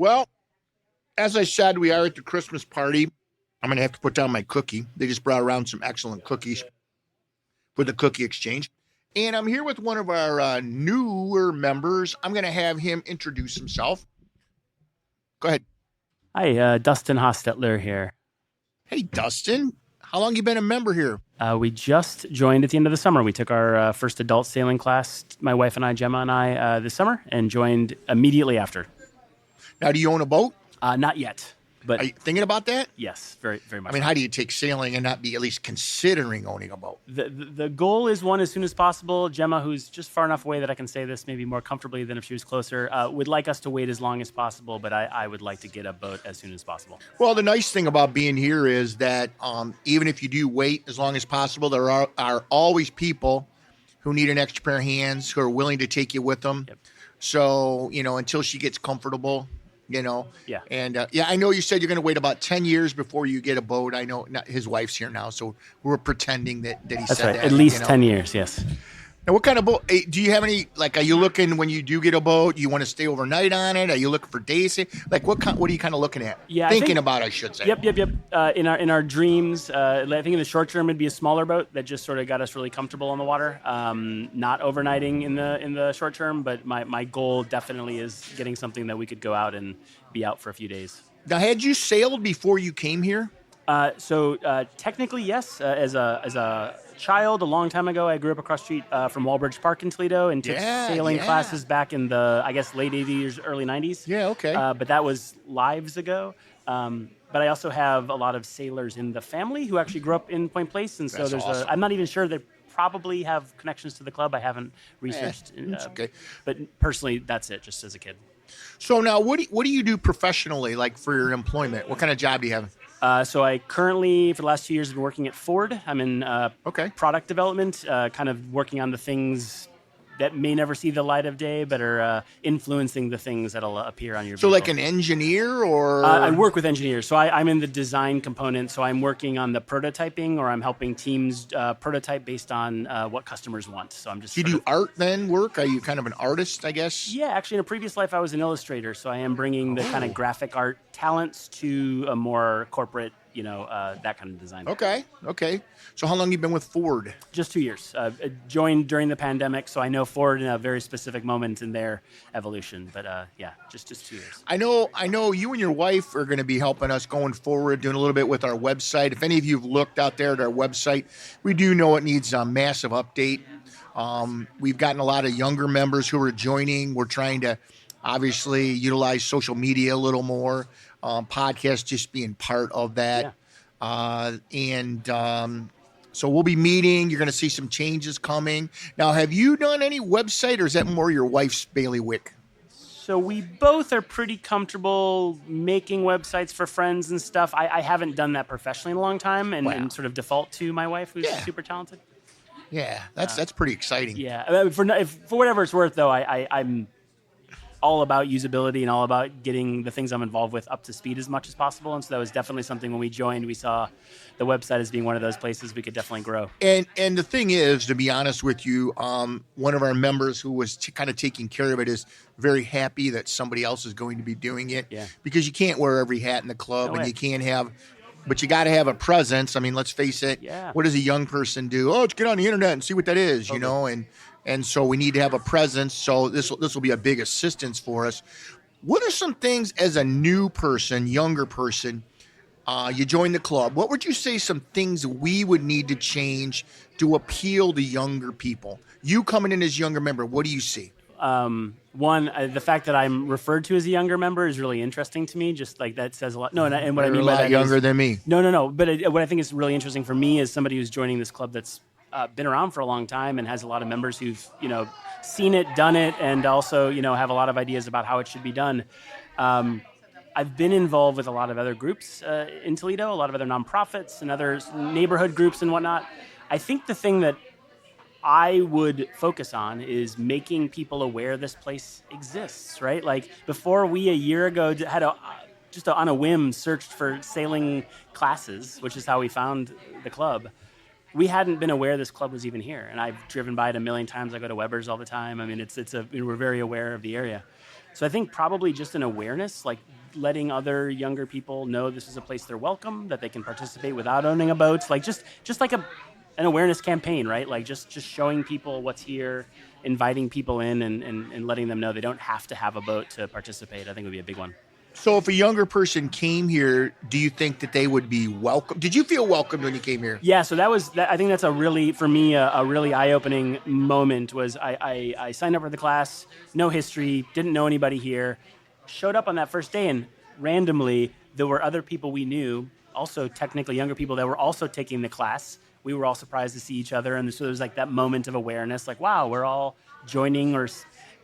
Well, as I said, we are at the Christmas party. I'm going to have to put down my cookie. They just brought around some excellent cookies for the cookie exchange. And I'm here with one of our newer members. I'm going to have him introduce himself. Go ahead. Hi, Dustin Hostetler here. Hey, Dustin. How long you been a member here? We just joined at the end of the summer. We took our first adult sailing class, my wife and I, Gemma and I, this summer, and joined immediately after. Now, do you own a boat? Not yet, but Are you thinking about that? yes, very, very much. I mean, how do you take sailing and not be at least considering owning a boat? The goal is one as soon as possible. Gemma, who's just far enough away that I can say this maybe more comfortably than if she was closer, would like us to wait as long as possible, but I would like to get a boat as soon as possible. Well, the nice thing about being here is that even if you do wait as long as possible, there are always people who need an extra pair of hands who are willing to take you with them. Yep. So, until she gets comfortable, Yeah. And I know you said you're going to wait about 10 years before you get a boat. I know his wife's here now, so we're pretending that he That's said right. that. At least 10 years, yes. And what kind of boat? Do you have any, are you looking when you do get a boat, you want to stay overnight on it? Are you looking for days? What are you kind of looking at? Yeah, Thinking about, I should say. Yep. In our dreams, I think in the short term it'd be a smaller boat that just sort of got us really comfortable on the water. Not overnighting in the short term, but my goal definitely is getting something that we could go out and be out for a few days. Now, had you sailed before you came here? So technically, yes. As a child, a long time ago, I grew up across the street from Walbridge Park in Toledo and took sailing classes back in the, I guess, late 80s, early 90s. Yeah, okay. But that was lives ago. But I also have a lot of sailors in the family who actually grew up in Point Place. And so That's there's awesome. I'm not even sure they probably have connections to the club. I haven't researched. It's okay. But personally, that's it, just as a kid. So now, what do you do professionally, for your employment? What kind of job do you have? So I currently, for the last 2 years, have been working at Ford. I'm in product development, kind of working on the things that may never see the light of day, but are influencing the things that'll appear on your vehicle. So like an engineer or? I work with engineers. So I'm in the design component. So I'm working on the prototyping, or I'm helping teams prototype based on what customers want. So I'm just. Do you do art then work? Are you kind of an artist, I guess? Yeah, actually in a previous life, I was an illustrator. So I am bringing the kind of graphic art talents to a more corporate, that kind of design. Okay. So how long have you been with Ford? Just 2 years. Joined during the pandemic, so I know Ford in a very specific moment in their evolution. But just 2 years. I know you and your wife are going to be helping us going forward, doing a little bit with our website. If any of you have looked out there at our website, we do know it needs a massive update. We've gotten a lot of younger members who are joining. We're trying to obviously utilize social media a little more. Podcast just being part of that. Yeah. So we'll be meeting. You're going to see some changes coming. Now, have you done any website, or is that more your wife's bailiwick? So we both are pretty comfortable making websites for friends and stuff. I haven't done that professionally in a long time, and sort of default to my wife, who's super talented. Yeah, that's pretty exciting. Yeah, for whatever it's worth, though, I'm all about usability and all about getting the things I'm involved with up to speed as much as possible. And so that was definitely something when we joined, we saw the website as being one of those places we could definitely grow. And the thing is, to be honest with you, one of our members who was kind of taking care of it is very happy that somebody else is going to be doing it. Yeah. Because you can't wear every hat in the club, No and way. you can't have, but you got to have a presence. I mean, let's face it. Yeah. What does a young person do? Oh, let's get on the internet and see what that is, And so we need to have a presence. So this will be a big assistance for us. What are some things as a new person, younger person, you join the club? What would you say some things we would need to change to appeal to younger people? You coming in as a younger member, what do you see? One, the fact that I'm referred to as a younger member is really interesting to me. Just like that says a lot. No, and what I mean by that is younger than me. No. But what I think is really interesting for me is somebody who's joining this club that's been around for a long time and has a lot of members who've seen it, done it, and also have a lot of ideas about how it should be done. I've been involved with a lot of other groups in Toledo, a lot of other nonprofits and other neighborhood groups and whatnot. I think the thing that I would focus on is making people aware this place exists, right? Like before we a year ago had on a whim searched for sailing classes, which is how we found the club. We hadn't been aware this club was even here, and I've driven by it a million times. I go to Weber's all the time. I mean, we're very aware of the area. So I think probably just an awareness, like letting other younger people know this is a place they're welcome, that they can participate without owning a boat. Like just like an awareness campaign, right? Like just showing people what's here, inviting people in and letting them know they don't have to have a boat to participate, I think would be a big one. So if a younger person came here, do you think that they would be welcome? Did you feel welcomed when you came here? Yeah, so I think that's a really, for me, a really eye-opening moment was I signed up for the class, no history, didn't know anybody here, showed up on that first day, and randomly there were other people we knew, also technically younger people that were also taking the class. We were all surprised to see each other, and so there was like that moment of awareness, like, wow, we're all joining or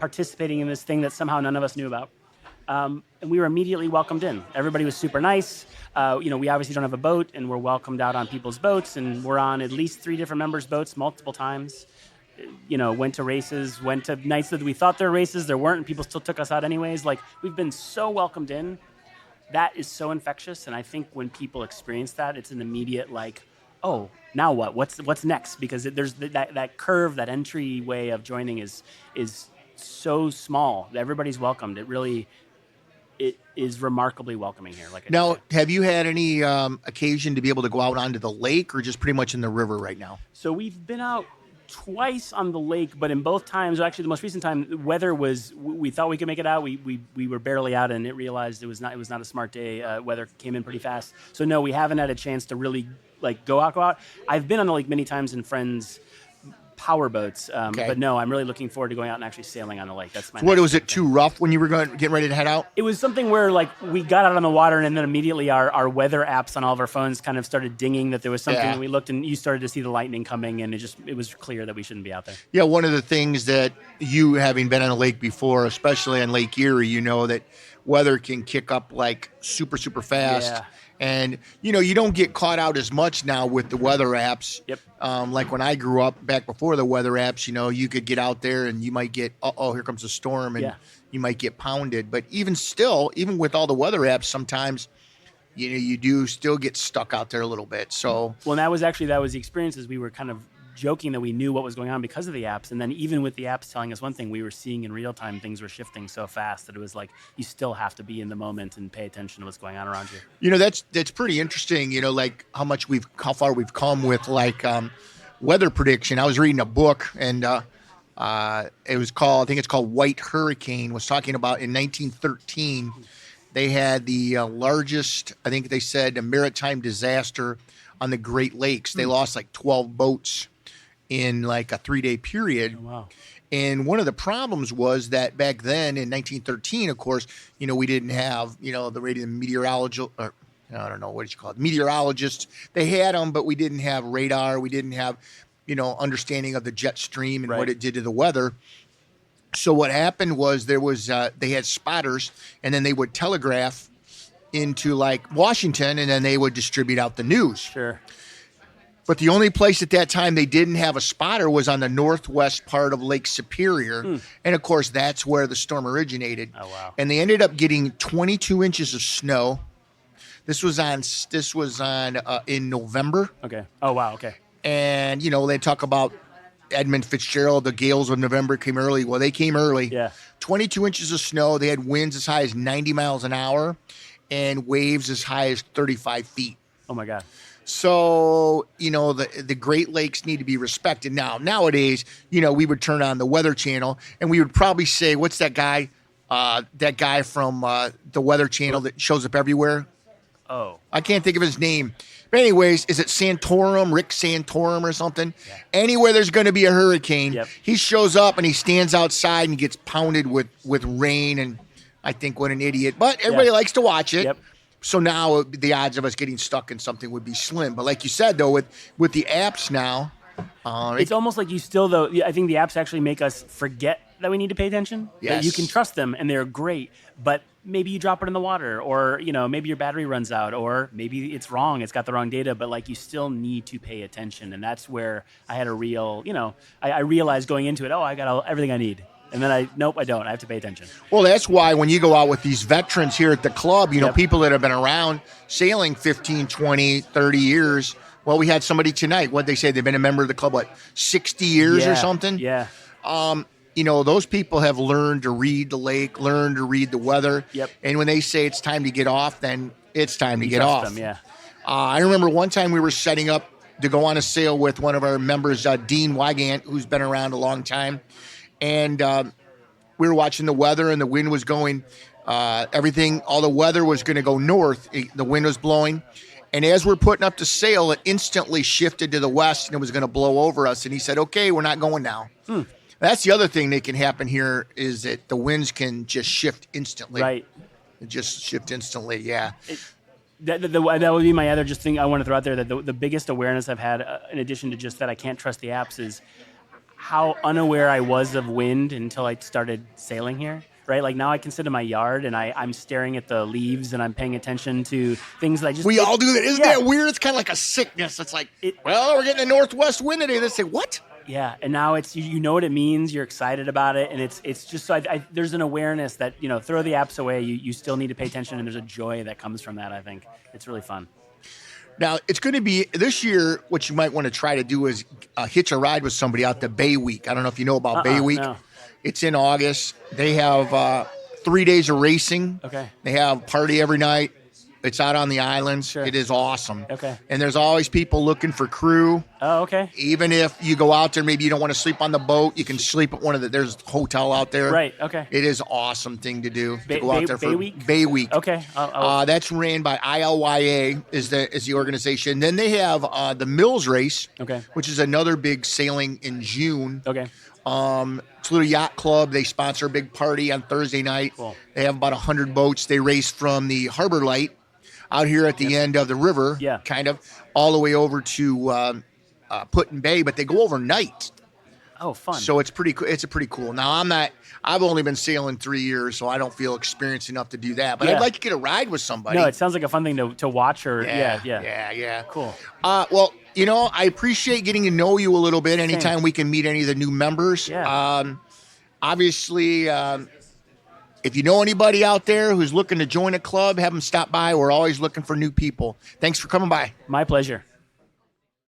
participating in this thing that somehow none of us knew about. And we were immediately welcomed in. Everybody was super nice. We obviously don't have a boat, and we're welcomed out on people's boats, and we're on at least 3 different members' boats multiple times. Went to races, went to nights that we thought there were races, there weren't, and people still took us out anyways. Like, we've been so welcomed in. That is so infectious, and I think when people experience that, it's an immediate, like, oh, now what? What's next? Because there's that curve, that entryway of joining is so small. Everybody's welcomed. It is remarkably welcoming here. Now, have you had any occasion to be able to go out onto the lake, or just pretty much in the river right now? So we've been out twice on the lake, but in both times, actually the most recent time, weather was, we thought we could make it out. We were barely out, and it realized it was not a smart day. Weather came in pretty fast. So no, we haven't had a chance to really go out. I've been on the lake many times in friends' power boats, but no, I'm really looking forward to going out and actually sailing on the lake. That's my. So what was it too rough when you were getting ready to head out? It was something where we got out on the water, and then immediately our weather apps on all of our phones kind of started dinging that there was something. And we looked, and you started to see the lightning coming, and it was clear that we shouldn't be out there. Yeah, one of the things that you, having been on a lake before, especially on Lake Erie, that weather can kick up like super, super fast. Yeah. And, you don't get caught out as much now with the weather apps. Yep. Like when I grew up back before the weather apps, you could get out there and you might get, here comes a storm, and you might get pounded. But even with all the weather apps, sometimes, you do still get stuck out there a little bit. So, well, that was the experience, is we were kind of joking that we knew what was going on because of the apps. And then even with the apps telling us one thing, we were seeing in real time things were shifting so fast that it was like you still have to be in the moment and pay attention to what's going on around you. That's pretty interesting, like how far we've come with weather prediction. I was reading a book, and it was called, I think it's called White Hurricane, was talking about in 1913 they had the largest, I think they said, a maritime disaster on the Great Lakes. They lost 12 boats in a 3-day period. Oh, wow. And one of the problems was that back then in 1913, of course, we didn't have, the radio meteorologist, or I don't know, what did you call it? Meteorologists. They had them, but we didn't have radar. We didn't have, understanding of the jet stream and what it did to the weather. So what happened was they had spotters, and then they would telegraph into Washington, and then they would distribute out the news. Sure. But the only place at that time they didn't have a spotter was on the northwest part of Lake Superior. And of course, that's where the storm originated. Oh, wow. And they ended up getting 22 inches of snow. This was on in November. Okay. Oh, wow. Okay. And, they talk about Edmund Fitzgerald, the gales of November came early. Well, they came early. Yeah. 22 inches of snow. They had winds as high as 90 miles an hour and waves as high as 35 feet. Oh, my God. So, the Great Lakes need to be respected. Nowadays, we would turn on the Weather Channel and we would probably say, what's that guy? That guy from the Weather Channel that shows up everywhere? Oh. I can't think of his name. But anyways, is it Santorum, Rick Santorum or something? Yeah. Anywhere there's going to be a hurricane, he shows up and he stands outside and gets pounded with rain. And I think, what an idiot. But everybody likes to watch it. Yep. So now the odds of us getting stuck in something would be slim. But like you said, though, with the apps now, it's almost like you still, though, I think the apps actually make us forget that we need to pay attention. Yes. That you can trust them, and they're great. But maybe you drop it in the water, or, maybe your battery runs out, or maybe it's wrong. It's got the wrong data, but you still need to pay attention. And that's where I had a real, I realized going into it, I got everything I need. And then I don't. I have to pay attention. Well, that's why when you go out with these veterans here at the club, people that have been around sailing 15, 20, 30 years. Well, we had somebody tonight. What'd they say? They've been a member of the club, 60 years or something? Yeah. those people have learned to read the lake, learned to read the weather. Yep. And when they say it's time to get off, then it's time to You get trust off. them, yeah. I remember one time we were setting up to go on a sail with one of our members, Dean Wygant, who's been around a long time. And we were watching the weather, and the wind was going, all the weather was going to go north. The wind was blowing. And as we're putting up the sail, it instantly shifted to the west, and it was going to blow over us. And he said, okay, we're not going now. That's the other thing that can happen here is that the winds can just shift instantly. Right. Just shift instantly, yeah. That would be my other just thing I want to throw out there, that the biggest awareness I've had, in addition to just that I can't trust the apps, is how unaware I was of wind until I started sailing here. Right, like now I can sit in my yard and I'm staring at the leaves and I'm paying attention to things that I just. We all do that. Isn't that weird? It's kind of like a sickness. It's like, we're getting a northwest wind today. They say, what? Yeah, and now it's you know what it means. You're excited about it, and it's just so there's an awareness that throw the apps away. You still need to pay attention, and there's a joy that comes from that. I think it's really fun. Now, it's going to be this year. What you might want to try to do is hitch a ride with somebody out to Bay Week. I don't know if you know about Bay Week. No. It's in August. They have 3 days of racing. Okay. They have party every night. It's out on the islands. Sure. It is awesome. Okay. And there's always people looking for crew. Oh, okay. Even if you go out there, maybe you don't want to sleep on the boat, you can sleep at there's a hotel out there. Right, okay. It is an awesome thing to do. To go out there for Bay Week? Bay Week. Okay. That's ran by ILYA is the organization. Then they have the Mills Race, which is another big sailing in June. Okay. It's a little yacht club. They sponsor a big party on Thursday night. Cool. They have about 100 boats. They race from the Harbor Light out here at the end of the river, kind of, all the way over to Put in Bay, but they go overnight. Oh, fun. So it's pretty cool. Now, I've only been sailing 3 years, so I don't feel experienced enough to do that. But I'd like to get a ride with somebody. No, it sounds like a fun thing to watch or, Yeah. Cool. Well, I appreciate getting to know you a little bit anytime we can meet any of the new members. Yeah. Obviously, if you know anybody out there who's looking to join a club, have them stop by. We're always looking for new people. Thanks for coming by. My pleasure.